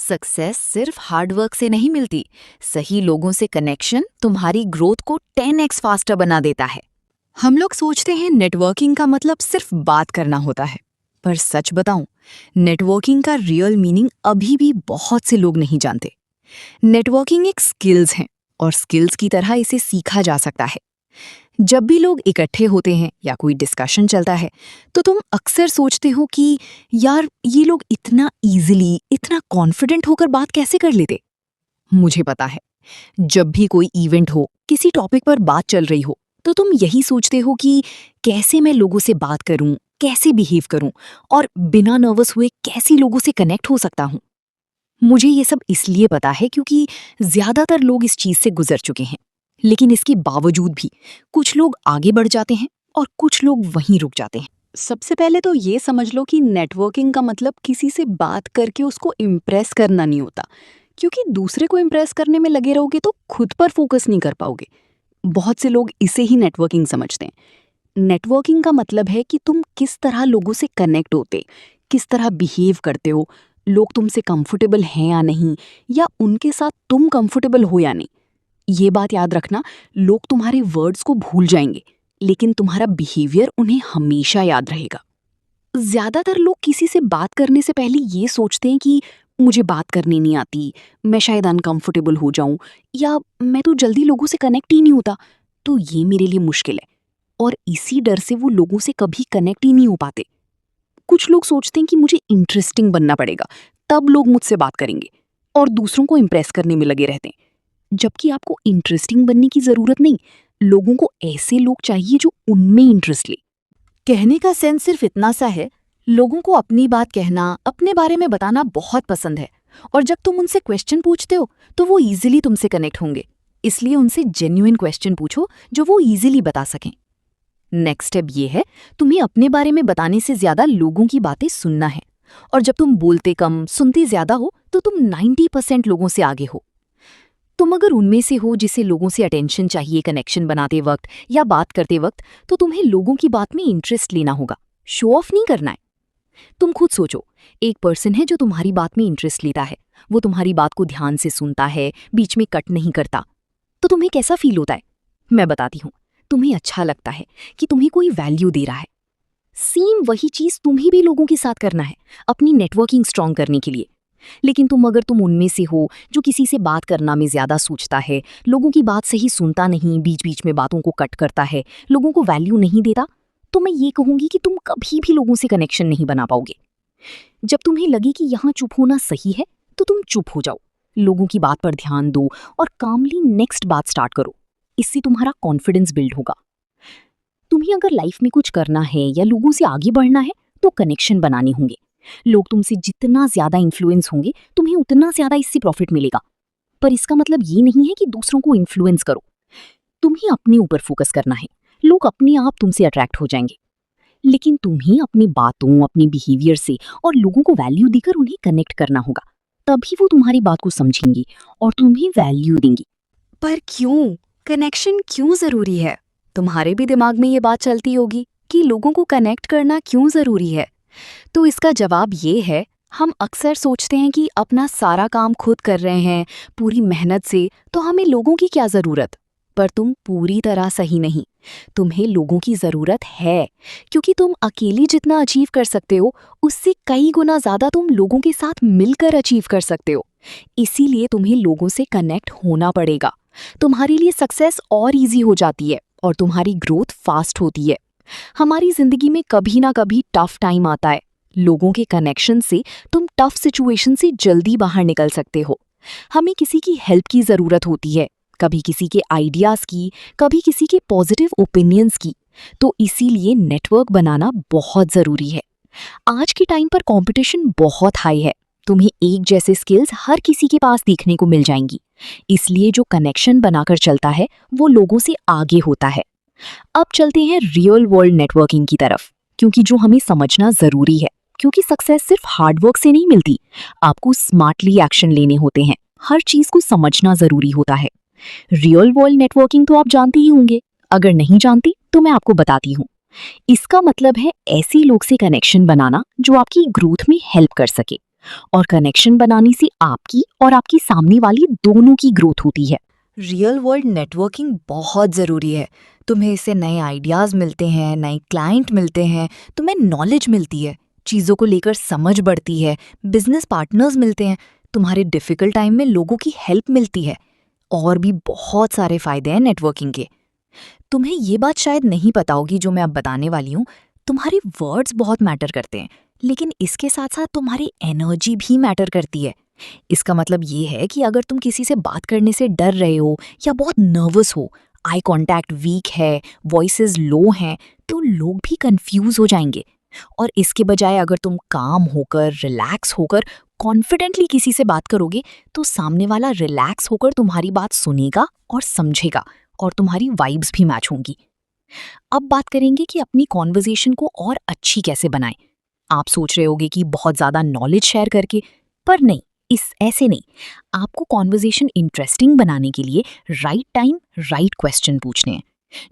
Success सिर्फ hard work से नहीं मिलती। सही लोगों से कनेक्शन तुम्हारी ग्रोथ को 10x फास्टर बना देता है। हम लोग सोचते हैं नेटवर्किंग का मतलब सिर्फ बात करना होता है, पर सच बताऊं, नेटवर्किंग का रियल मीनिंग अभी भी बहुत से लोग नहीं जानते। नेटवर्किंग एक स्किल्स है और स्किल्स की तरह इसे सीखा जा सकता है। जब भी लोग इकट्ठे होते हैं या कोई डिस्कशन चलता है, तो तुम अक्सर सोचते हो कि यार ये लोग इतना इजीली, इतना कॉन्फिडेंट होकर बात कैसे कर लेते। मुझे पता है, जब भी कोई इवेंट हो, किसी टॉपिक पर बात चल रही हो, तो तुम यही सोचते हो कि कैसे मैं लोगों से बात करूं, कैसे बिहेव करूं और बिना नर्वस हुए कैसे लोगों से कनेक्ट हो सकता हूं। मुझे ये सब इसलिए पता है क्योंकि ज्यादातर लोग इस चीज से गुजर चुके हैं, लेकिन इसके बावजूद भी कुछ लोग आगे बढ़ जाते हैं और कुछ लोग वहीं रुक जाते हैं। सबसे पहले तो ये समझ लो कि नेटवर्किंग का मतलब किसी से बात करके उसको इम्प्रेस करना नहीं होता, क्योंकि दूसरे को इम्प्रेस करने में लगे रहोगे तो खुद पर फोकस नहीं कर पाओगे। बहुत से लोग इसे ही नेटवर्किंग समझते हैं। नेटवर्किंग का मतलब है कि तुम किस तरह लोगों से कनेक्ट होते, किस तरह बिहेव करते हो, लोग तुमसे कंफर्टेबल हैं या नहीं, या उनके साथ तुम कंफर्टेबल हो या नहीं। ये बात याद रखना, लोग तुम्हारे वर्ड्स को भूल जाएंगे, लेकिन तुम्हारा बिहेवियर उन्हें हमेशा याद रहेगा। ज्यादातर लोग किसी से बात करने से पहले ये सोचते हैं कि मुझे बात करनी नहीं आती, मैं शायद अनकंफर्टेबल हो जाऊं, या मैं तो जल्दी लोगों से कनेक्ट ही नहीं होता, तो ये मेरे लिए मुश्किल है। और इसी डर से वो लोगों से कभी कनेक्ट ही नहीं हो पाते। कुछ लोग सोचते हैं कि मुझे इंटरेस्टिंग बनना पड़ेगा, तब लोग मुझसे बात करेंगे, और दूसरों को इम्प्रेस करने में लगे रहते हैं। जबकि आपको इंटरेस्टिंग बनने की जरूरत नहीं, लोगों को ऐसे लोग चाहिए जो उनमें इंटरेस्ट ले। कहने का सेंस सिर्फ इतना सा है, लोगों को अपनी बात कहना, अपने बारे में बताना बहुत पसंद है, और जब तुम उनसे क्वेश्चन पूछते हो तो वो इजीली तुमसे कनेक्ट होंगे। इसलिए उनसे जेन्युइन क्वेश्चन पूछो जो वो इजीली बता सकें। नेक्स्ट स्टेप ये है, तुम्हें अपने बारे में बताने से ज्यादा लोगों की बातें सुनना है। और जब तुम बोलते कम, सुनते ज्यादा हो, तो तुम 90% लोगों से आगे हो। तुम अगर उनमें से हो जिसे लोगों से अटेंशन चाहिए कनेक्शन बनाते वक्त या बात करते वक्त, तो तुम्हें लोगों की बात में इंटरेस्ट लेना होगा, शो ऑफ नहीं करना है। तुम खुद सोचो, एक पर्सन है जो तुम्हारी बात में इंटरेस्ट लेता है, वो तुम्हारी बात को ध्यान से सुनता है, बीच में कट नहीं करता, तो तुम्हें कैसा फील होता है? मैं बताती हूँ, तुम्हें अच्छा लगता है कि तुम्हें कोई वैल्यू दे रहा है। सेम वही चीज तुम्हें भी लोगों के साथ करना है, अपनी नेटवर्किंग स्ट्रांग करने के लिए। लेकिन अगर तुम उनमें से हो जो किसी से बात करना में ज्यादा सोचता है, लोगों की बात सही सुनता नहीं, बीच बीच में बातों को कट करता है, लोगों को वैल्यू नहीं देता, तो मैं ये कहूंगी कि तुम कभी भी लोगों से कनेक्शन नहीं बना पाओगे। जब तुम्हें लगे कि यहाँ चुप होना सही है, तो तुम चुप हो जाओ, लोगों की बात पर ध्यान दो और कामली नेक्स्ट बात स्टार्ट करो। इससे तुम्हारा कॉन्फिडेंस बिल्ड होगा। तुम्हें अगर लाइफ में कुछ करना है या लोगों से आगे बढ़ना है, तो कनेक्शन बनाने होंगे। लोग तुमसे जितना ज्यादा इन्फ्लुएंस होंगे, तुम्हें उतना ज्यादा इससे प्रॉफिट मिलेगा। पर इसका मतलब ये नहीं है कि दूसरों को इन्फ्लुएंस करो, तुम्हें अपने ऊपर फोकस करना है। लोग अपने आप तुमसे अट्रैक्ट हो जाएंगे, लेकिन तुम्हें अपनी बातों, अपने बिहेवियर से और लोगों को वैल्यू देकर उन्हें कनेक्ट करना होगा। तभी वो तुम्हारी बात को समझेंगी और तुम्हें वैल्यू देंगी। पर क्यों? कनेक्शन क्यों जरूरी है? तुम्हारे भी दिमाग में ये बात चलती होगी कि लोगों को कनेक्ट करना क्यों जरूरी है। तो इसका जवाब ये है, हम अक्सर सोचते हैं कि अपना सारा काम खुद कर रहे हैं पूरी मेहनत से, तो हमें लोगों की क्या जरूरत। पर तुम पूरी तरह सही नहीं। तुम्हें लोगों की जरूरत है, क्योंकि तुम अकेली जितना अचीव कर सकते हो, उससे कई गुना ज्यादा तुम लोगों के साथ मिलकर अचीव कर सकते हो। इसीलिए तुम्हें लोगों से कनेक्ट होना पड़ेगा। तुम्हारे लिए सक्सेस और इजी हो जाती है और तुम्हारी ग्रोथ फास्ट होती है। हमारी जिंदगी में कभी ना कभी टफ टाइम आता है। लोगों के कनेक्शन से तुम टफ सिचुएशन से जल्दी बाहर निकल सकते हो। हमें किसी की हेल्प की जरूरत होती है, कभी किसी के आइडियाज की, कभी किसी के पॉजिटिव ओपिनियंस की। तो इसीलिए नेटवर्क बनाना बहुत जरूरी है। आज के टाइम पर कंपटीशन बहुत हाई है। तुम्हें एक जैसे स्किल्स हर किसी के पास देखने को मिल जाएंगी। इसलिए जो कनेक्शन बनाकर चलता है, वो लोगों से आगे होता है। अब चलते हैं रियल वर्ल्ड नेटवर्किंग की तरफ, क्योंकि जो हमें समझना जरूरी है, क्योंकि सक्सेस सिर्फ हार्डवर्क से नहीं मिलती। आपको स्मार्टली एक्शन लेने होते हैं, हर चीज को समझना जरूरी होता है। रियल वर्ल्ड नेटवर्किंग तो आप जानते ही होंगे, अगर नहीं जानती तो मैं आपको बताती हूँ। इसका मतलब है ऐसे लोग से कनेक्शन बनाना जो आपकी ग्रोथ में हेल्प कर सके, और कनेक्शन बनाने से आपकी और आपकी सामने वाली दोनों की ग्रोथ होती है। रियल वर्ल्ड नेटवर्किंग बहुत ज़रूरी है। तुम्हें इससे नए आइडियाज़ मिलते हैं, नए क्लाइंट मिलते हैं, तुम्हें नॉलेज मिलती है, चीज़ों को लेकर समझ बढ़ती है, बिजनेस पार्टनर्स मिलते हैं, तुम्हारे डिफ़िकल्ट टाइम में लोगों की हेल्प मिलती है। और भी बहुत सारे फ़ायदे हैं नेटवर्किंग के। तुम्हें ये बात शायद नहीं पता होगी जो मैं अब बताने वाली हूँ। तुम्हारे वर्ड्स बहुत मैटर करते हैं, लेकिन इसके साथ साथ तुम्हारी एनर्जी भी मैटर करती है। इसका मतलब ये है कि अगर तुम किसी से बात करने से डर रहे हो या बहुत नर्वस हो, आई कांटेक्ट वीक है, वॉइसेस लो हैं, तो लोग भी कंफ्यूज हो जाएंगे। और इसके बजाय अगर तुम काम होकर, रिलैक्स होकर, कॉन्फिडेंटली किसी से बात करोगे, तो सामने वाला रिलैक्स होकर तुम्हारी बात सुनेगा और समझेगा, और तुम्हारी वाइब्स भी मैच होंगी। अब बात करेंगे कि अपनी कॉन्वर्जेशन को और अच्छी कैसे बनाएं। आप सोच रहे होगे कि बहुत ज़्यादा नॉलेज शेयर करके, पर नहीं, ऐसे नहीं। आपको कॉन्वर्जेशन इंटरेस्टिंग बनाने के लिए राइट टाइम राइट क्वेश्चन पूछने हैं।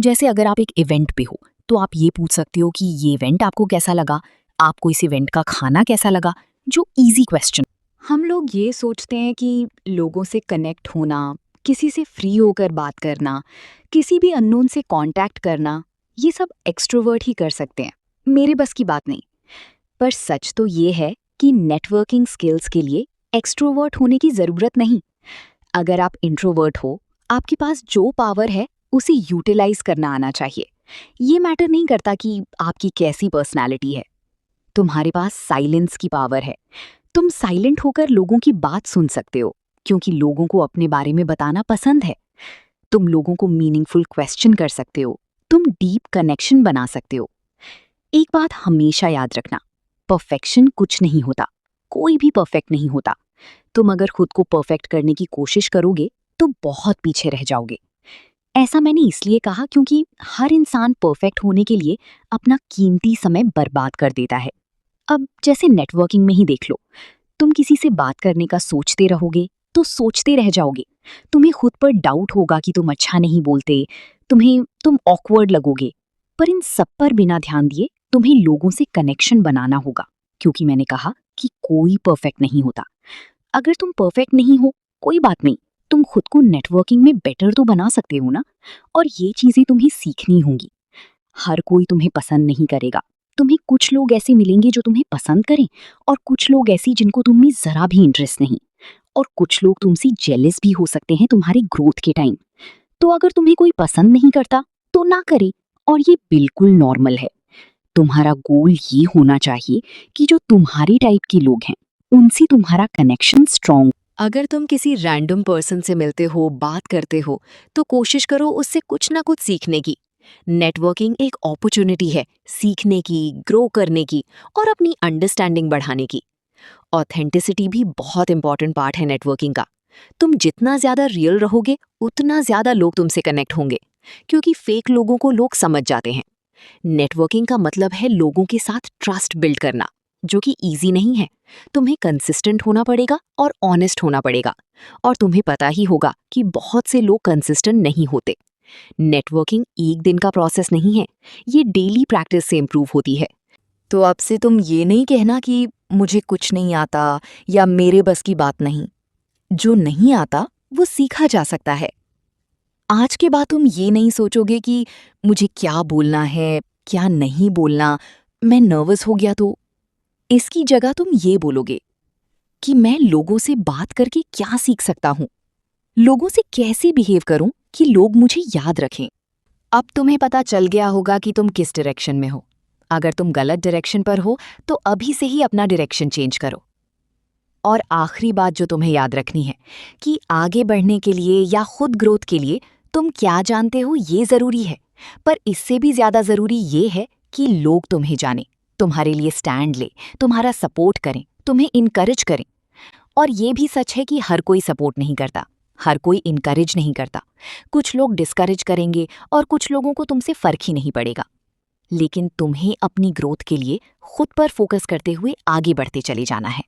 जैसे अगर आप एक इवेंट पे हो, तो आप ये पूछ सकते हो कि ये इवेंट आपको कैसा लगा, आपको इस इवेंट का खाना कैसा लगा, जो इजी क्वेश्चन। हम लोग ये सोचते हैं कि लोगों से कनेक्ट होना, किसी से फ्री होकर बात करना, किसी भी अननोन से कांटेक्ट करना, ये सब एक्सट्रोवर्ट ही कर सकते हैं, मेरे बस की बात नहीं। पर सच तो ये है कि नेटवर्किंग स्किल्स के लिए एक्सट्रोवर्ट होने की ज़रूरत नहीं। अगर आप इंट्रोवर्ट हो, आपके पास जो पावर है उसे यूटिलाइज करना आना चाहिए। ये मैटर नहीं करता कि आपकी कैसी पर्सनैलिटी है। तुम्हारे पास साइलेंस की पावर है। तुम साइलेंट होकर लोगों की बात सुन सकते हो, क्योंकि लोगों को अपने बारे में बताना पसंद है। तुम लोगों को मीनिंगफुल क्वेश्चन कर सकते हो, तुम डीप कनेक्शन बना सकते हो। एक बात हमेशा याद रखना, परफेक्शन कुछ नहीं होता, कोई भी परफेक्ट नहीं होता। तुम अगर खुद को परफेक्ट करने की कोशिश करोगे तो बहुत पीछे रह जाओगे। ऐसा मैंने इसलिए कहा क्योंकि हर इंसान परफेक्ट होने के लिए अपना कीमती समय बर्बाद कर देता है। अब जैसे नेटवर्किंग में ही देख लो, तुम किसी से बात करने का सोचते रहोगे तो सोचते रह जाओगे। तुम्हें खुद पर डाउट होगा कि तुम अच्छा नहीं बोलते, तुम ऑकवर्ड लगोगे। पर इन सब पर बिना ध्यान दिए तुम्हें लोगों से कनेक्शन बनाना होगा, क्योंकि मैंने कहा कि कोई परफेक्ट नहीं होता। अगर तुम परफेक्ट नहीं हो, कोई बात नहीं, तुम खुद को नेटवर्किंग में बेटर तो बना सकते हो ना। और ये चीजें तुम्हें सीखनी होंगी। हर कोई तुम्हें पसंद नहीं करेगा। तुम्हें कुछ लोग ऐसे मिलेंगे जो तुम्हें पसंद करें, और कुछ लोग ऐसी जिनको तुम में जरा भी इंटरेस्ट नहीं। और कुछ लोग तुमसे जेलस भी हो सकते हैं तुम्हारी ग्रोथ के टाइम। तो अगर तुम्हें कोई पसंद नहीं करता तो ना करे, और ये बिल्कुल नॉर्मल है। तुम्हारा गोल ये होना चाहिए कि जो तुम्हारी टाइप के लोग हैं उनसे तुम्हारा कनेक्शन स्ट्रॉन्ग। अगर तुम किसी रैंडम पर्सन से मिलते हो, बात करते हो, तो कोशिश करो उससे कुछ ना कुछ सीखने की। नेटवर्किंग एक अपॉर्चुनिटी है सीखने की, ग्रो करने की और अपनी अंडरस्टैंडिंग बढ़ाने की। ऑथेंटिसिटी भी बहुत इंपॉर्टेंट पार्ट है नेटवर्किंग का। तुम जितना ज्यादा रियल रहोगे, उतना ज्यादा लोग तुमसे कनेक्ट होंगे, क्योंकि फेक लोगों को लोग समझ जाते हैं। नेटवर्किंग का मतलब है लोगों के साथ ट्रस्ट बिल्ड करना, जो कि इजी नहीं है। तुम्हें कंसिस्टेंट होना पड़ेगा और ऑनेस्ट होना पड़ेगा। और तुम्हें पता ही होगा कि बहुत से लोग कंसिस्टेंट नहीं होते। नेटवर्किंग एक दिन का प्रोसेस नहीं है, ये डेली प्रैक्टिस से इम्प्रूव होती है। तो अब से तुम ये नहीं कहना कि मुझे कुछ नहीं आता या मेरे बस की बात नहीं। जो नहीं आता वो सीखा जा सकता है। आज के बाद तुम ये नहीं सोचोगे कि मुझे क्या बोलना है, क्या नहीं बोलना, मैं नर्वस हो गया तो। इसकी जगह तुम ये बोलोगे कि मैं लोगों से बात करके क्या सीख सकता हूँ, लोगों से कैसे बिहेव करूं कि लोग मुझे याद रखें। अब तुम्हें पता चल गया होगा कि तुम किस डायरेक्शन में हो। अगर तुम गलत डायरेक्शन पर हो तो अभी से ही अपना डायरेक्शन चेंज करो। और आखिरी बात जो तुम्हें याद रखनी है कि आगे बढ़ने के लिए या खुद ग्रोथ के लिए तुम क्या जानते हो ये जरूरी है, पर इससे भी ज्यादा जरूरी ये है कि लोग तुम्हें जाने, तुम्हारे लिए स्टैंड ले, तुम्हारा सपोर्ट करें, तुम्हें इनकरेज करें। और ये भी सच है कि हर कोई सपोर्ट नहीं करता, हर कोई इनकरेज नहीं करता। कुछ लोग डिस्करेज करेंगे और कुछ लोगों को तुमसे फर्क ही नहीं पड़ेगा। लेकिन तुम्हें अपनी ग्रोथ के लिए खुद पर फोकस करते हुए आगे बढ़ते चले जाना है।